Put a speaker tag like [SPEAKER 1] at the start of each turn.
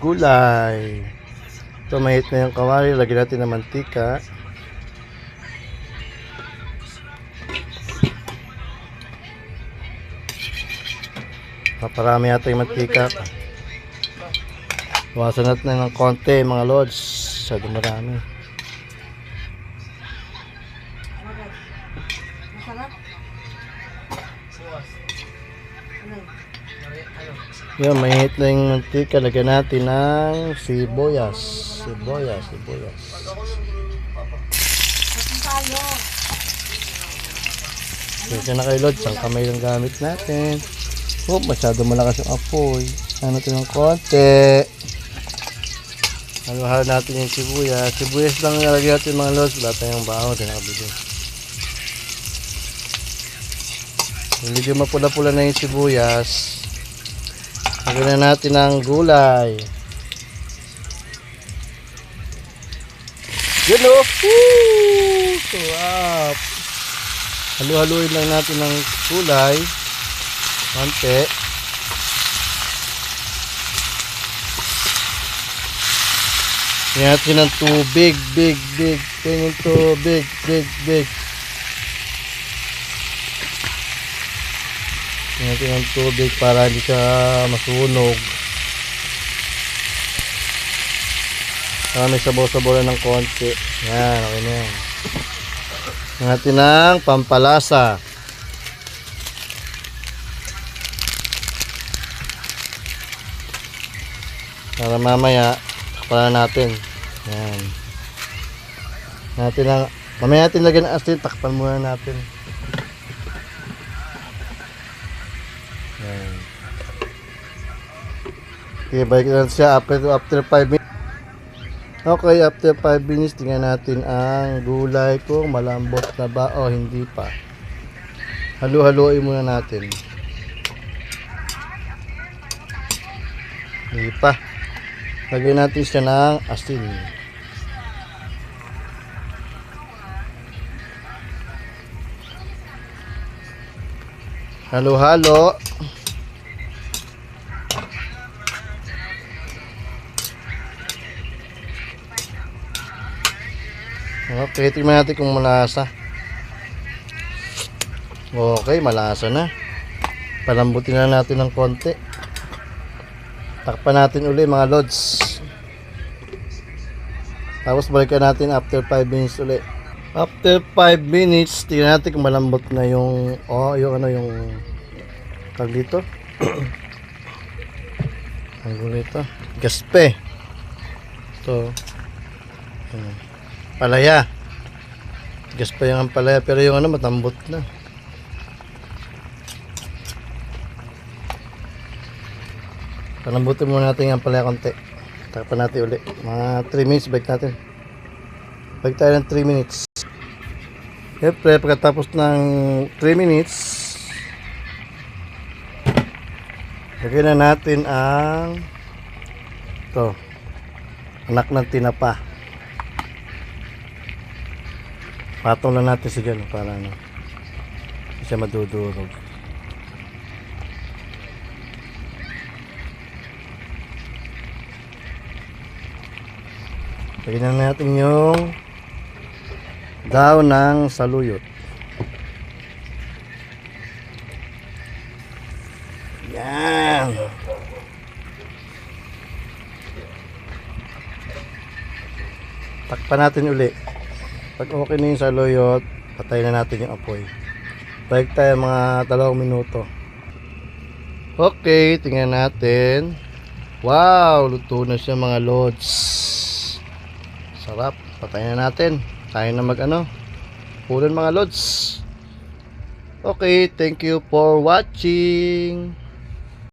[SPEAKER 1] Gulay. Ito, mahit na yung kawali. Lagyan natin ng mantika. Paparami yata yung mantika. Iwasan natin ng konti mga lods. Masyado marami. Yan, mahit na yung mantika. Lagyan natin ng sibuyas. Sibuyas. Kasi na kayo lods, ang kamay lang gamit natin. Oh, masyado malakas yung apoy. Ano natin ng konti. Halo-halo natin yung sibuyas. Sibuyas lang nalagyan natin mga lods. Wala tayong baon. Tinakabili. Medyo mapula-pula na yung sibuyas. Lagyan na natin ng gulay. Yun o! Sarap! Halu-haluin lang natin ng gulay. Konti. Lagyan natin ng tubig. Big. Lagyan yung tubig. Big. Natin ang tubig para hindi siya masunog. Para may sabaw-sabaw ng konti. Yan, okay na yan. Natin ang pampalasa. Para mamaya takpan natin. Yan. Mamaya natin lagyan ng asin. Takpan muna natin. Yan. Okay, balik na siya after 5 minutes. Okay, after 5 minutes, tingnan natin ang gulay kung malambot na ba o hindi pa. Halu-haluin muna natin. Hindi pa. Lagyan natin siya ng asin. Halo-halo. Okay, tingnan natin kung malasa. Okay, malasa na. Palambutin na natin ng konti. Takpan natin uli mga lods. Tapos balikan natin after 5 minutes uli. After 5 minutes, tingnan natin kung malambot na yung yung tag dito. Ang gulo ito. Gaspe. Ito. Palaya. Gaspe yung palaya pero yung matambot na. Palambutin muna natin ang palaya konti. Takpan natin uli. Mga 3 minutes balik natin. Balik tayo ng 3 minutes. Siyempre, pagkatapos ng 3 minutes, lagyan na natin ang anak ng tinapa. Patong lang natin siya dyan para hindi siya madudurog. Lagyan na natin yung daon ng saluyot. Yan. Takpan natin uli. Pag okay na yung saluyot, patayin na natin yung apoy. Balik tayo mga 2 minuto. Okay, tingnan natin. Wow, luto na siya mga lods. Sarap. Patayin na natin. Tayo na pulan mga lods. Okay, thank you for watching.